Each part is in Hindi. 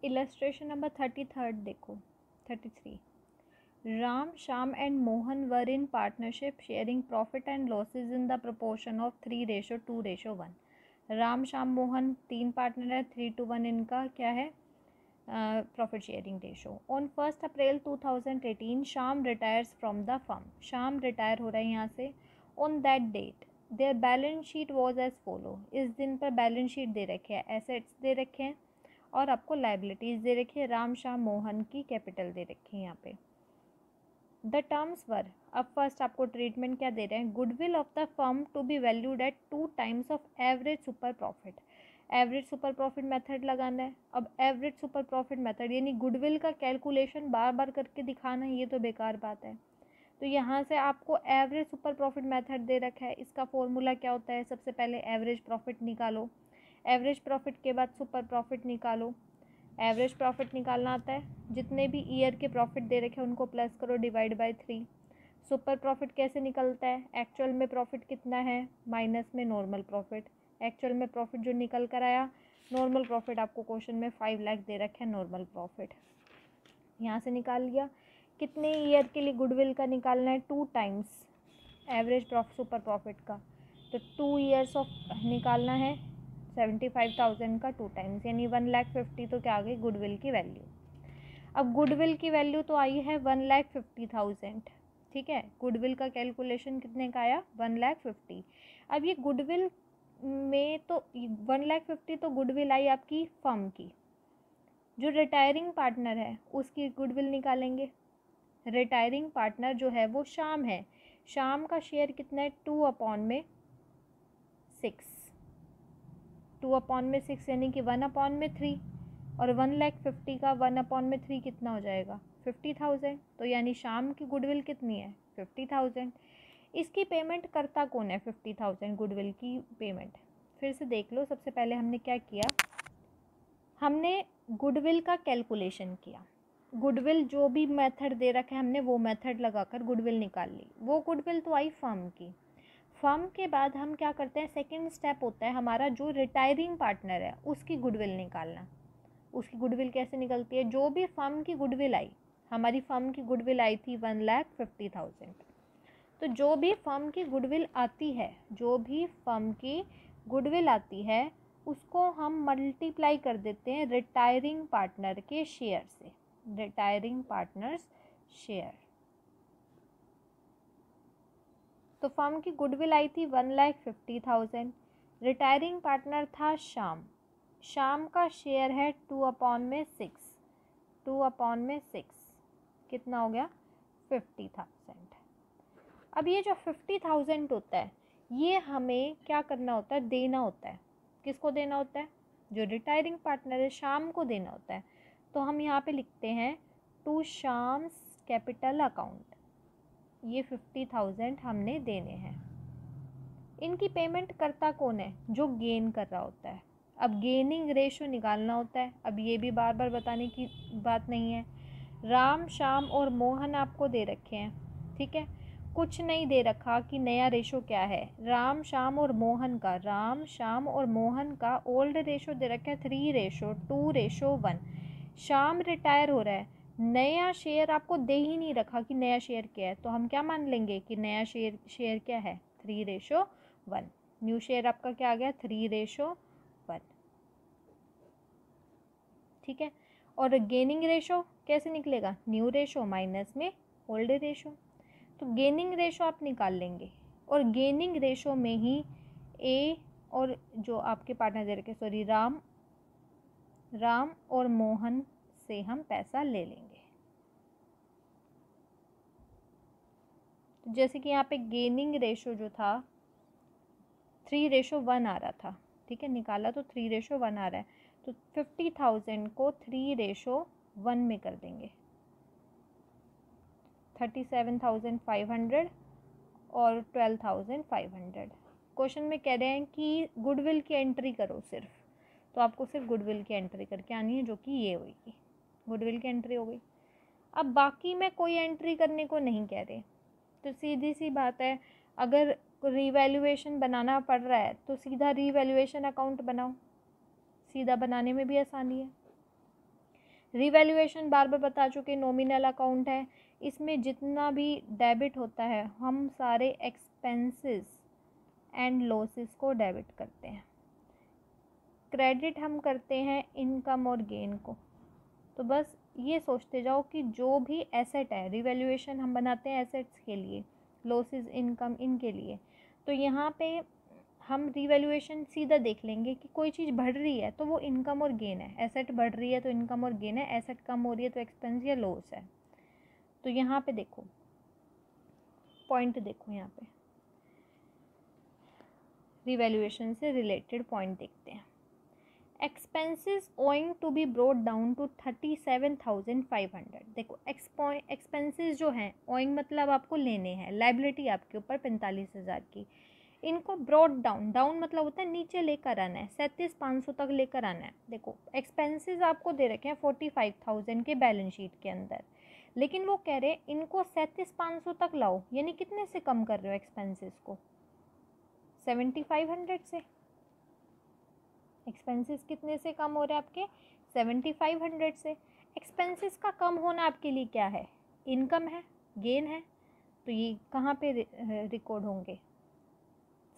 इलस्ट्रेशन नंबर 33 देखो, 33। Ram, Shyam and Mohan were in partnership sharing profit and losses in the proportion of 3:2:1। Ram, Shyam, Mohan 3 partner है, 3:1 इनका क्या है, profit sharing ratio. On 1 April 2018 Shyam retires from the firm. Shyam retire हो रहा है यहाँ से। On that date their balance sheet was as follow. इस दिन पर बैलेंस शीट दे रखे हैं, एसेट्स दे रखे हैं और आपको लाइबिलिटीज़ दे रखी है। राम, श्याम, मोहन की कैपिटल दे रखी है यहाँ पे। द टर्म्स वर, अब फर्स्ट आपको ट्रीटमेंट क्या दे रहे हैं, goodwill of the firm to be valued at 2 times of average super profit. Average super profit method लगाना है। अब एवरेज सुपर प्रॉफिट मेथड यानी गुडविल का कैलकुलेशन बार बार करके दिखाना, ये तो बेकार बात है। तो यहाँ से आपको एवरेज सुपर प्रॉफिट मेथड दे रखा है। इसका फॉर्मूला क्या होता है, सबसे पहले एवरेज प्रॉफिट निकालो, एवरेज प्रॉफिट के बाद सुपर प्रॉफिट निकालो। एवरेज प्रॉफिट निकालना आता है, जितने भी ईयर के प्रॉफिट दे रखे हैं उनको प्लस करो, डिवाइड बाय 3। सुपर प्रॉफिट कैसे निकलता है, एक्चुअल में प्रॉफिट कितना है माइनस में नॉर्मल प्रॉफिट। एक्चुअल में प्रॉफिट जो निकल कर आया, नॉर्मल प्रॉफिट आपको क्वेश्चन में 5 लाख दे रखे हैं नॉर्मल प्रॉफिट, यहाँ से निकाल लिया। कितने ईयर के लिए गुडविल का निकालना है, 2 टाइम्स एवरेज सुपर प्रॉफिट का, तो 2 ईयर्स ऑफ निकालना है 75,000 का 2 टाइम्स यानी 1,50,000। तो क्या आ गई गुडविल की वैल्यू। अब गुडविल की वैल्यू तो आई है 1,50,000, ठीक है। गुडविल का कैलकुलेशन कितने का आया, 1,50,000। अब ये गुडविल में तो 1,50,000 तो गुडविल आई आपकी फर्म की। जो रिटायरिंग पार्टनर है उसकी गुडविल निकालेंगे। रिटायरिंग पार्टनर जो है वो श्याम है। श्याम का शेयर कितना है, 2/6। 2/6 यानी कि 1/3 और 1,50,000 का 1/3 कितना हो जाएगा, 50,000। तो यानी श्याम की गुडविल कितनी है, 50,000। इसकी पेमेंट करता कौन है, 50,000 गुडविल की पेमेंट। फिर से देख लो, सबसे पहले हमने क्या किया, हमने गुडविल का कैलकुलेशन किया। गुडविल जो भी मेथड दे रखा है हमने वो मेथड लगाकर गुडविल निकाल ली। वो गुडविल तो आई फर्म की। फर्म के बाद हम क्या करते हैं, सेकंड स्टेप होता है हमारा जो रिटायरिंग पार्टनर है उसकी गुडविल निकालना। उसकी गुडविल कैसे निकलती है, जो भी फर्म की गुडविल आई, हमारी फर्म की गुडविल आई थी 1,50,000। तो जो भी फर्म की गुडविल आती है, जो भी फर्म की गुडविल आती है उसको हम मल्टीप्लाई कर देते हैं रिटायरिंग पार्टनर के शेयर से, रिटायरिंग पार्टनर्स शेयर। तो फर्म की गुडविल आई थी 1,50,000। रिटायरिंग पार्टनर था श्याम। श्याम का शेयर है 2/6। 2/6 कितना हो गया, 50,000। अब ये जो 50,000 होता है ये हमें क्या करना होता है, देना होता है। किसको देना होता है, जो रिटायरिंग पार्टनर है श्याम को देना होता है। तो हम यहाँ पे लिखते हैं टू श्याम्स कैपिटल अकाउंट, ये 50,000 हमने देने हैं। इनकी पेमेंट करता कौन है, जो गेन कर रहा होता है। अब गेनिंग रेशो निकालना होता है। अब ये भी बार बार बताने की बात नहीं है। राम, श्याम और मोहन आपको दे रखे हैं, ठीक है। कुछ नहीं दे रखा कि नया रेशो क्या है। राम, श्याम और मोहन का, राम, श्याम और मोहन का ओल्ड रेशो दे रखा है 3:2:1। श्याम रिटायर हो रहा है, नया शेयर आपको दे ही नहीं रखा कि नया शेयर क्या है। तो हम क्या मान लेंगे कि नया शेयर क्या है, 3:1। न्यू शेयर आपका क्या आ गया, 3:1, ठीक है। और गेनिंग रेशो कैसे निकलेगा, न्यू रेशो माइनस में ओल्ड रेशो। तो गेनिंग रेशो आप निकाल लेंगे और गेनिंग रेशो में ही ए और जो आपके पार्टनर दे रखे, सॉरी राम और मोहन से हम पैसा ले लेंगे। तो जैसे कि यहाँ पे गेनिंग रेशो जो था 3:1 आ रहा था, ठीक है, निकाला तो 3:1 आ रहा है। तो 50,000 को 3:1 में कर देंगे, 37,500 और 12,500। क्वेश्चन में कह रहे हैं कि गुडविल की एंट्री करो सिर्फ, तो आपको सिर्फ गुडविल की एंट्री करके आनी है, जो कि ये होगी, गुडविल की एंट्री हो गई। अब बाकी में कोई एंट्री करने को नहीं कह रहे, तो सीधी सी बात है, अगर रीवैल्यूएशन बनाना पड़ रहा है तो सीधा रीवैल्यूएशन अकाउंट बनाओ, सीधा बनाने में भी आसानी है। रिवैल्यूएशन बार बार बता चुके, नॉमिनल अकाउंट है, इसमें जितना भी डेबिट होता है हम सारे एक्सपेंसेस एंड लॉसेस को डेबिट करते हैं, क्रेडिट हम करते हैं इनकम और गेन को। तो बस ये सोचते जाओ कि जो भी एसेट है, रिवैल्यूएशन हम बनाते हैं एसेट्स के लिए, लॉसेस इनकम इनके लिए, तो यहाँ पे हम रिवैल्यूएशन सीधा देख लेंगे कि कोई चीज़ बढ़ रही है तो वो इनकम और गेन है, एसेट बढ़ रही है तो इनकम और गेन है, एसेट कम हो रही है तो एक्सपेंस या लॉस है। तो यहाँ पे देखो पॉइंट, देखो यहाँ पे रिवैल्यूएशन से रिलेटेड पॉइंट देखते हैं। Expenses owing to be brought down to 37,500। देखो एक्सपेंसेस जो हैं, ओइंग मतलब आपको लेने हैं, लाइबिलिटी आपके ऊपर 45,000 की, इनको ब्रॉड डाउन, डाउन मतलब होता है नीचे लेकर आना है, 37,500 तक लेकर आना है। देखो एक्सपेंसेस आपको दे रखे हैं 45,000 के बैलेंस शीट के अंदर, लेकिन वो कह रहे हैं इनको 37,500 तक लाओ, यानी कितने से कम कर रहे हो एक्सपेंसेस को, 7,500 से। एक्सपेंसेस कितने से कम हो रहे हैं आपके, 7,500 से। एक्सपेंसेस का कम होना आपके लिए क्या है, इनकम है, गेन है, तो ये कहाँ पे रिकॉर्ड होंगे,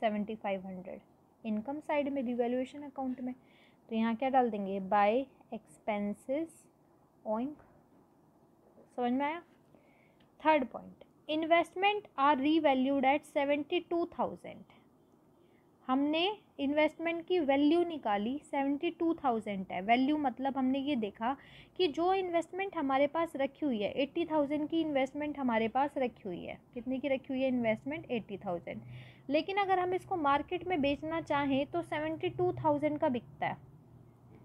7,500 इनकम साइड में, रिवैल्यूएशन अकाउंट में। तो यहाँ क्या डाल देंगे, बाय एक्सपेंसेस ओइंग। समझ में आया। Third point, investment are revalued at 72,000। हमने इन्वेस्टमेंट की वैल्यू निकाली, 72,000 है। वैल्यू मतलब हमने ये देखा कि जो इन्वेस्टमेंट हमारे पास रखी हुई है, 80,000 की इन्वेस्टमेंट हमारे पास रखी हुई है, कितने की रखी हुई है इन्वेस्टमेंट, 80,000। लेकिन अगर हम इसको मार्केट में बेचना चाहें तो 72,000 का बिकता है,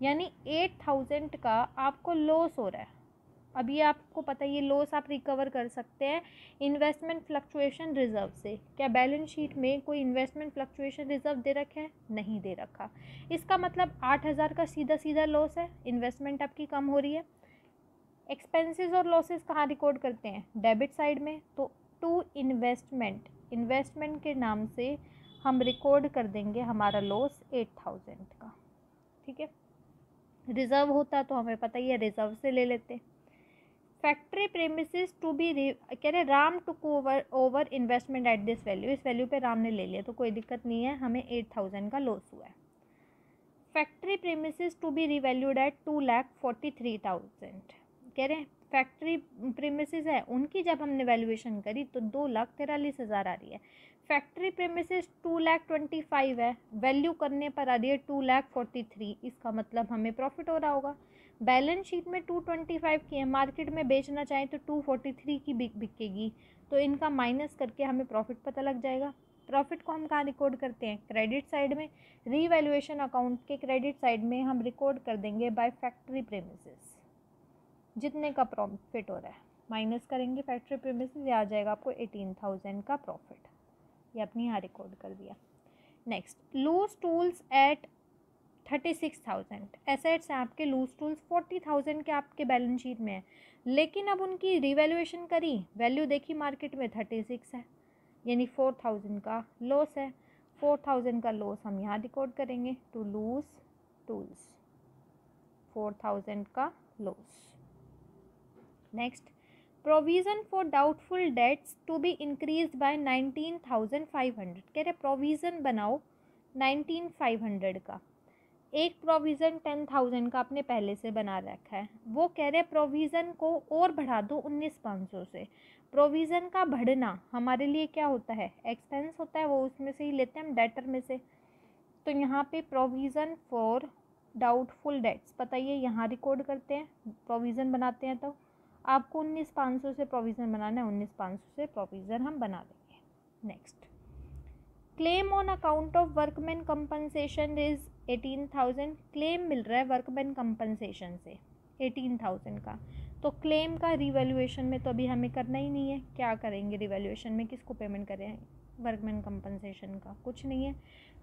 यानी 8,000 का आपको लॉस हो रहा है। अब ये आपको पता है, ये लॉस आप रिकवर कर सकते हैं इन्वेस्टमेंट फ्लक्चुएशन रिजर्व से। क्या बैलेंस शीट में कोई इन्वेस्टमेंट फ्लक्चुएशन रिजर्व दे रखा है, नहीं दे रखा। इसका मतलब 8,000 का सीधा सीधा लॉस है, इन्वेस्टमेंट आपकी कम हो रही है। एक्सपेंसेस और लॉसेस कहाँ रिकॉर्ड करते हैं, डेबिट साइड में। तो टू इन्वेस्टमेंट, इन्वेस्टमेंट के नाम से हम रिकॉर्ड कर देंगे हमारा लॉस 8,000 का, ठीक है। रिजर्व होता तो हमें पता ही है, रिजर्व से ले लेते। फैक्ट्री प्रेमिसेस टू बी, कह रहे Ram took over investment at this value, इस वैल्यू पे राम ने ले लिया तो कोई दिक्कत नहीं है, हमें 8,000 का लॉस हुआ है। Factory premises to be revalued at 2,43,000। कह रहे हैं फैक्ट्री प्रेमिसेस है उनकी जब हमने वैल्यूएशन करी तो 2,43,000 आ रही है। फैक्ट्री प्रेमिसेस 2,25,000 है, वैल्यू करने पर आ रही है 2,43,000, इसका मतलब हमें प्रॉफिट हो रहा होगा। बैलेंस शीट में 225 की है, मार्केट में बेचना चाहें तो 243 की बिकेगी, तो इनका माइनस करके हमें प्रॉफिट पता लग जाएगा। प्रॉफिट को हम कहाँ रिकॉर्ड करते हैं, क्रेडिट साइड में। रीवैल्यूएशन अकाउंट के क्रेडिट साइड में हम रिकॉर्ड कर देंगे बाय फैक्ट्री प्रेमिसेस, जितने का प्रॉफिट हो रहा है माइनस करेंगे फैक्ट्री प्रेमिसेस, ये आ जाएगा आपको 18,000 का प्रॉफिट, ये अपने यहाँ रिकॉर्ड कर दिया। Next, loose tools at 36,000। Assets हैं आपके लूज टूल्स 40,000 के आपके बैलेंस शीट में है, लेकिन अब उनकी रिवैल्यूएशन करी, वैल्यू देखी मार्केट में 36 है, यानी 4,000 का लॉस है। 4,000 का लॉस हम यहाँ रिकॉर्ड करेंगे, टू लूज टूल्स 4,000 का loss. Next, provision for doubtful debts to be increase by 19,500। कह रहे प्रोविज़न बनाओ 19,500 का। एक प्रोविज़न 10,000 का आपने पहले से बना रखा है, वो कह रहे प्रोविज़न को और बढ़ा दो 19,500 से। प्रोविज़न का बढ़ना हमारे लिए क्या होता है, एक्सपेंस होता है, वो उसमें से ही लेते हैं हम, डेटर में से। तो यहाँ पे प्रोविज़न फॉर डाउटफुल डेट्स बताइए, यहाँ रिकॉर्ड करते हैं, प्रोविज़न बनाते हैं तो आपको 19,500 से प्रोविज़न बनाना है, 19,500 से प्रोविज़न हम बना देंगे। Next, claim on account of workman compensation is 18,000। Claim मिल रहा है वर्कमैन कंपनसेशन से 18,000 का, तो क्लेम का रिवैल्यूएशन में तो अभी हमें करना ही नहीं है। क्या करेंगे रिवैल्यूएशन में, किसको पेमेंट करें, वर्कमैन कंपनसेशन का, कुछ नहीं है।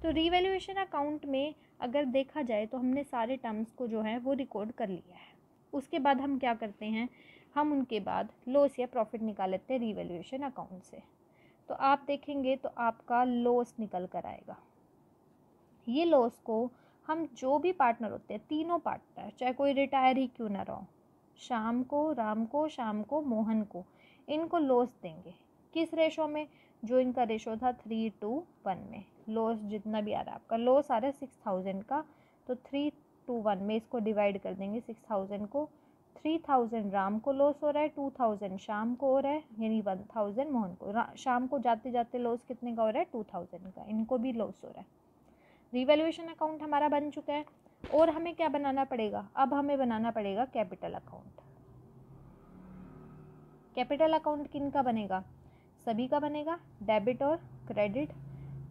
तो रिवैल्यूएशन अकाउंट में अगर देखा जाए तो हमने सारे टर्म्स को जो है वो रिकॉर्ड कर लिया है। उसके बाद हम क्या करते हैं, हम उनके बाद लॉस या प्रॉफिट निकाल लेते हैं रिवैल्यूएशन अकाउंट से। तो आप देखेंगे तो आपका लॉस निकल कर आएगा। ये लॉस को हम जो भी पार्टनर होते हैं, तीनों पार्टनर, चाहे कोई रिटायर ही क्यों ना रहो, राम को, शाम को, मोहन को, इनको लॉस देंगे। किस रेशो में? जो इनका रेशो था 3:1 में। लॉस जितना भी आ रहा है आपका, लॉस आ रहा है 6000 का, तो 3:1 में इसको डिवाइड कर देंगे 6000 को। 3000 राम को लॉस हो रहा है, 2000 शाम को हो रहा है, यानी 1000 मोहन को। शाम को जाते जाते लॉस कितने का हो रहा है? 2000 का, इनको भी लॉस हो रहा है। रिवैल्यूएशन अकाउंट हमारा बन चुका है। और हमें क्या बनाना पड़ेगा? अब हमें बनाना पड़ेगा कैपिटल अकाउंट। कैपिटल अकाउंट किन का बनेगा? सभी का बनेगा, डेबिट और क्रेडिट।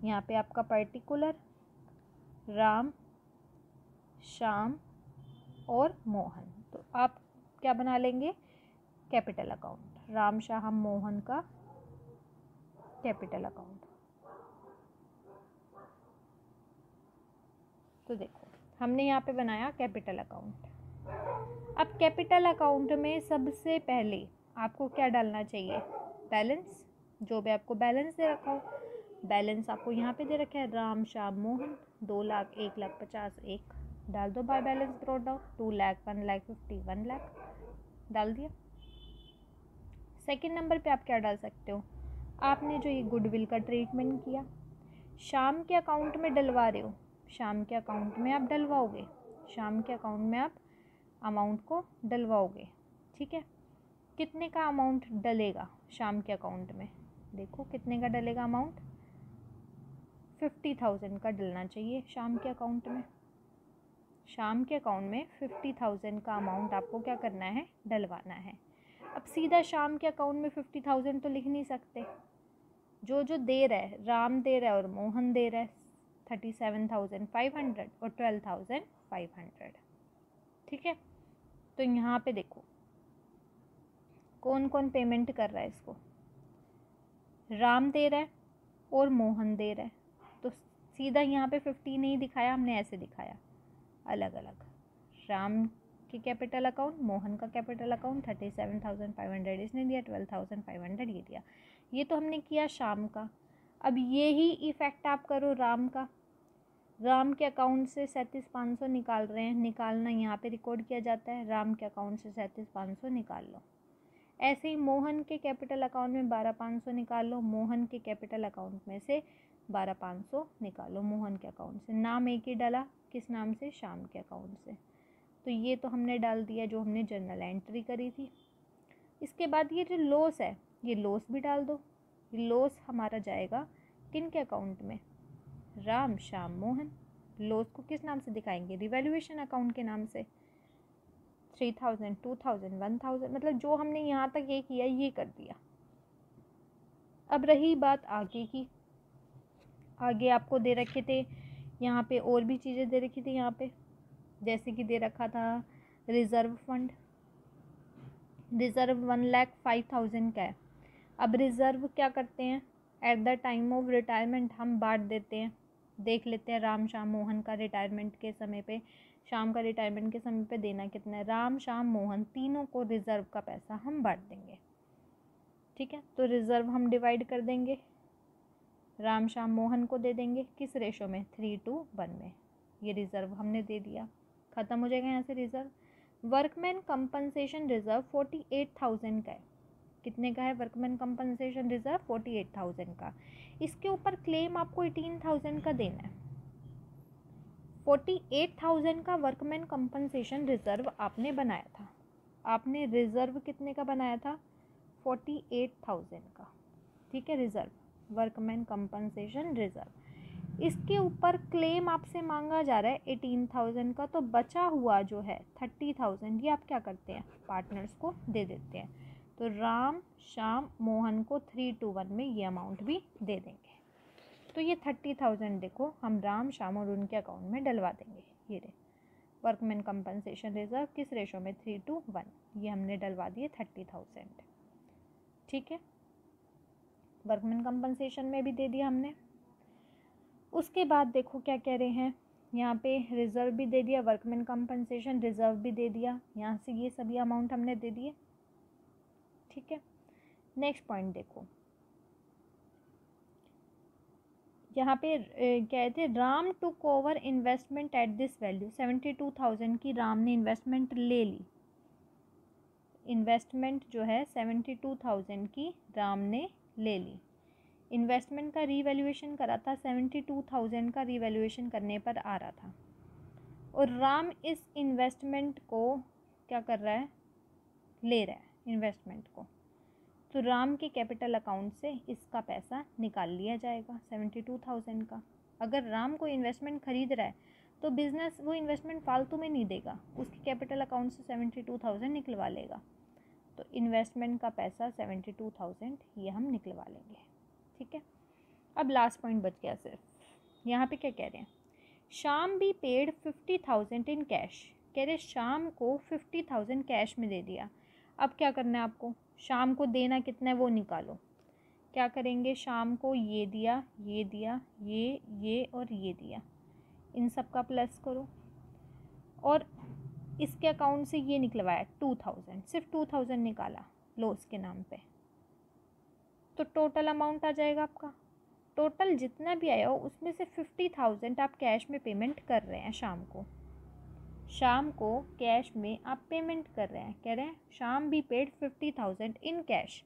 यहाँ पे आपका पर्टिकुलर राम, श्याम और मोहन, तो आप क्या बना लेंगे? कैपिटल अकाउंट, राम, श्याम, मोहन का कैपिटल अकाउंट। तो देखो हमने यहाँ पे बनाया कैपिटल अकाउंट। अब कैपिटल अकाउंट में सबसे पहले आपको क्या डालना चाहिए? बैलेंस, जो भी आपको बैलेंस दे रखा हो। बैलेंस आपको यहाँ पे दे रखा है राम, श्याम, मोहन, 2 लाख, 1 लाख 50, 1 डाल दो by balance brought down, 2 lakh, 1 lakh 50, 1 lakh डाल दिया। सेकंड नंबर पे आप क्या डाल सकते हो? आपने जो ये गुडविल का ट्रीटमेंट किया, शाम के अकाउंट में डलवा रहे हो, शाम के अकाउंट में आप डलवाओगे, शाम के अकाउंट में आप अमाउंट को डलवाओगे। ठीक है, कितने का अमाउंट डलेगा शाम के अकाउंट में? देखो कितने का डलेगा अमाउंट? 50,000 का डलना चाहिए शाम के अकाउंट में। शाम के अकाउंट में 50,000 का अमाउंट आपको क्या करना है? डलवाना है। अब सीधा शाम के अकाउंट में 50,000 तो लिख नहीं सकते। जो जो दे रहा है, राम दे रहा है और मोहन दे रहा है 37,500 और 12,500। ठीक है, तो यहाँ पे देखो कौन कौन पेमेंट कर रहा है इसको? राम दे रहा है और मोहन दे रहा है, तो सीधा यहाँ पे 50 नहीं दिखाया हमने, ऐसे दिखाया अलग अलग। राम की कैपिटल अकाउंट, मोहन का कैपिटल अकाउंट 37,500 इसने दिया, 12,500 ये दिया। ये तो हमने किया शाम का। अब ये ही इफेक्ट आप करो राम का। राम के अकाउंट से 37,500 निकाल रहे हैं, निकालना यहाँ पे रिकॉर्ड किया जाता है, राम के अकाउंट से 37,500 निकाल लो। ऐसे ही मोहन के कैपिटल अकाउंट में 12,500 निकाल लो, मोहन के कैपिटल अकाउंट में से 12,500 निकालो मोहन के अकाउंट से। नाम एक ही डाला, किस नाम से? शाम के अकाउंट से। तो ये तो हमने डाल दिया जो हमने जर्नल एंट्री करी थी। इसके बाद ये जो लॉस है, ये लॉस भी डाल दो। ये लॉस हमारा जाएगा किन के अकाउंट में? राम, श्याम, मोहन। लॉस को किस नाम से दिखाएंगे? रिवैल्यूएशन अकाउंट के नाम से। 3,000, 2,000, 1,000, मतलब जो हमने यहाँ तक ये किया ये कर दिया। अब रही बात आगे की। आगे आपको दे रखे थे यहाँ पे और भी चीज़ें दे रखी थी यहाँ पे, जैसे कि दे रखा था रिज़र्व फंड। रिज़र्व 1,05,000 का है। अब रिज़र्व क्या करते हैं? At the time of retirement हम बांट देते हैं। देख लेते हैं राम, श्याम, मोहन का रिटायरमेंट के समय पे, शाम का रिटायरमेंट के समय पे देना कितना है। राम, श्याम, मोहन तीनों को रिज़र्व का पैसा हम बांट देंगे। ठीक है, तो रिज़र्व हम डिवाइड कर देंगे, राम, श्याम, मोहन को दे देंगे किस रेशो में? 3:1 में। ये रिज़र्व हमने दे दिया, ख़त्म हो जाएगा यहाँ से रिज़र्व। वर्कमैन कंपनसेशन रिज़र्व 48,000 का है। कितने का है वर्कमैन कंपनसेशन रिज़र्व? 48,000 का। इसके ऊपर क्लेम आपको 18,000 का देना है। 48,000 का वर्कमैन कंपनसेशन रिज़र्व आपने बनाया था। आपने रिज़र्व कितने का बनाया था? 48,000 का। ठीक है, रिज़र्व वर्कमैन कंपनसेशन रिज़र्व। इसके ऊपर क्लेम आपसे मांगा जा रहा है 18,000 का, तो बचा हुआ जो है 30,000 ये आप क्या करते हैं? पार्टनर्स को दे देते हैं। तो राम, श्याम, मोहन को 3:1 में ये अमाउंट भी दे देंगे। तो ये 30,000 देखो हम राम, श्याम और उनके अकाउंट में डलवा देंगे। ये रे वर्कमैन कंपनसेशन रिज़र्व किस रेशो में? 3:1। ये हमने डलवा दिए 30,000। ठीक है, वर्कमैन कंपनसेशन में भी दे दिया हमने। उसके बाद देखो क्या कह रहे हैं यहाँ पे, रिज़र्व भी दे दिया, वर्कमैन कंपनसेशन रिज़र्व भी दे दिया, यहाँ से ये सभी अमाउंट हमने दे दिए। ठीक है, नेक्स्ट पॉइंट देखो, यहाँ पे कहते Ram took over investment at this value. 72,000 की राम ने इन्वेस्टमेंट ले ली। इन्वेस्टमेंट जो है 72,000 की राम ने ले ली। इन्वेस्टमेंट का रीवैल्यूएशन करा था, 72,000 का रीवैल्यूएशन करने पर आ रहा था, और राम इस इन्वेस्टमेंट को क्या कर रहा है, ले रहा है इन्वेस्टमेंट को। तो राम के कैपिटल अकाउंट से इसका पैसा निकाल लिया जाएगा 72,000 का। अगर राम को इन्वेस्टमेंट खरीद रहा है तो बिजनेस वो इन्वेस्टमेंट फालतू में नहीं देगा, उसके कैपिटल अकाउंट से 72,000 निकलवा लेगा। तो इन्वेस्टमेंट का पैसा 72,000 ये हम निकलवा लेंगे, ठीक है। अब लास्ट पॉइंट बच गया सिर्फ। यहाँ पे क्या कह रहे हैं, शाम भी पेड 50,000 इन कैश। कह रहे शाम को 50,000 कैश में दे दिया। अब क्या करना है आपको, शाम को देना कितना है वो निकालो। क्या करेंगे, शाम को ये दिया, ये दिया, ये और ये दिया, इन सब का प्लस करो, और इसके अकाउंट से ये निकलवाया 2,000, सिर्फ 2,000 निकाला लॉस के नाम पे। तो टोटल अमाउंट आ जाएगा आपका, टोटल जितना भी आया हो उसमें से 50,000 आप कैश में पेमेंट कर रहे हैं शाम को। शाम को कैश में आप पेमेंट कर रहे हैं, कह रहे हैं शाम भी पेड 50,000 इन कैश।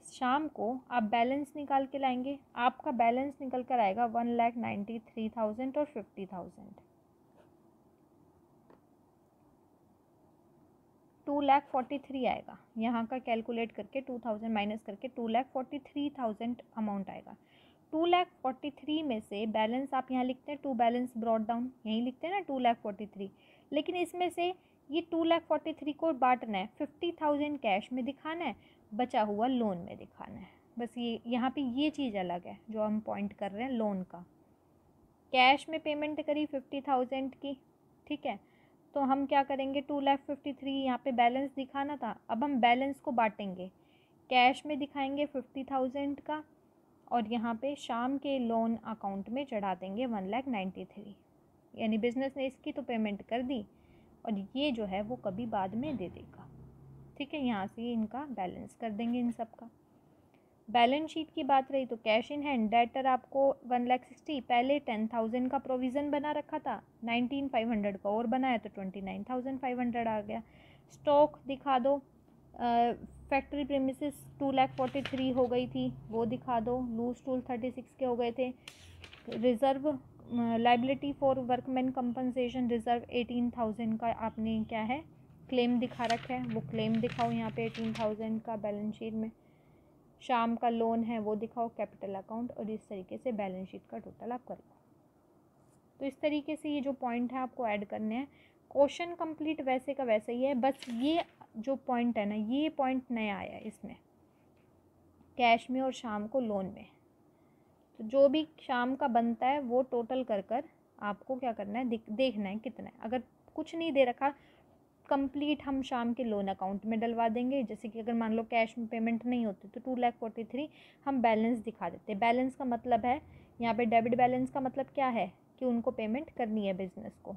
शाम को आप बैलेंस निकाल के लाएंगे, आपका बैलेंस निकल कर आएगा 1,93,000 और 50,000, 2,43,000 आएगा। यहाँ का कैलकुलेट करके 2,000 माइनस करके 2,43,000 अमाउंट आएगा। 2,43,000 में से बैलेंस आप यहाँ लिखते हैं, टू बैलेंस ब्रॉड डाउन यहीं लिखते हैं ना 2,43,000, लेकिन इसमें से ये 2,43,000 को बांटना है, 50,000 कैश में दिखाना है, बचा हुआ लोन में दिखाना है। बस ये यहाँ पे ये चीज़ अलग है जो हम पॉइंट कर रहे हैं लोन का। कैश में पेमेंट करी 50,000 की, ठीक है, तो हम क्या करेंगे 2,53,000 यहाँ पे बैलेंस दिखाना था, अब हम बैलेंस को बांटेंगे, कैश में दिखाएंगे 50,000 का, और यहाँ पे शाम के लोन अकाउंट में चढ़ा देंगे 1,93,000, यानी बिजनेस ने इसकी तो पेमेंट कर दी और ये जो है वो कभी बाद में दे देगा, ठीक है। यहाँ से इनका बैलेंस कर देंगे इन सब का। बैलेंस शीट की बात रही तो कैश इन हैंड डेटर आपको 1,60,000, पहले 10,000 का प्रोविज़न बना रखा था, 19,500 का और बनाया तो 29,500 आ गया। स्टॉक दिखा दो, फैक्ट्री प्रीमिसेस 2,43,000 हो गई थी वो दिखा दो, लूज टूल 36 के हो गए थे। Reserve liability for workman compensation reserve 18,000 का आपने क्या है क्लेम दिखा रखा है, वो क्लेम दिखाओ यहाँ पे 18,000 का बैलेंस शीट में। शाम का लोन है वो दिखाओ कैपिटल अकाउंट, और इस तरीके से बैलेंस शीट का टोटल आप कर लो। तो इस तरीके से ये जो पॉइंट है आपको ऐड करने हैं। क्वेश्चन कंप्लीट वैसे का वैसा ही है, बस ये जो पॉइंट है ना ये पॉइंट नया आया है इसमें, कैश में और शाम को लोन में। तो जो भी शाम का बनता है वो टोटल कर कर आपको क्या करना है, देखना है कितना है। अगर कुछ नहीं दे रखा कंप्लीट हम शाम के लोन अकाउंट में डलवा देंगे। जैसे कि अगर मान लो कैश में पेमेंट नहीं होती तो 2,43,000 हम बैलेंस दिखा देते हैं। बैलेंस का मतलब है यहाँ पे डेबिट बैलेंस का मतलब क्या है कि उनको पेमेंट करनी है बिज़नेस को,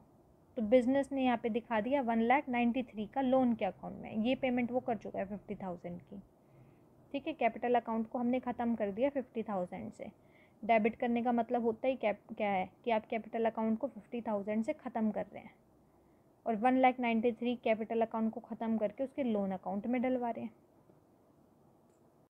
तो बिज़नेस ने यहाँ पे दिखा दिया 1,93,000 का लोन के अकाउंट में, ये पेमेंट वो कर चुका है 50,000 की, ठीक है। कैपिटल अकाउंट को हमने ख़त्म कर दिया 50,000 से। डेबिट करने का मतलब होता ही क्या है कि आप कैपिटल अकाउंट को 50,000 से ख़त्म कर रहे हैं, और 1,93,000 कैपिटल अकाउंट को ख़त्म करके उसके लोन अकाउंट में डलवा रहे हैं।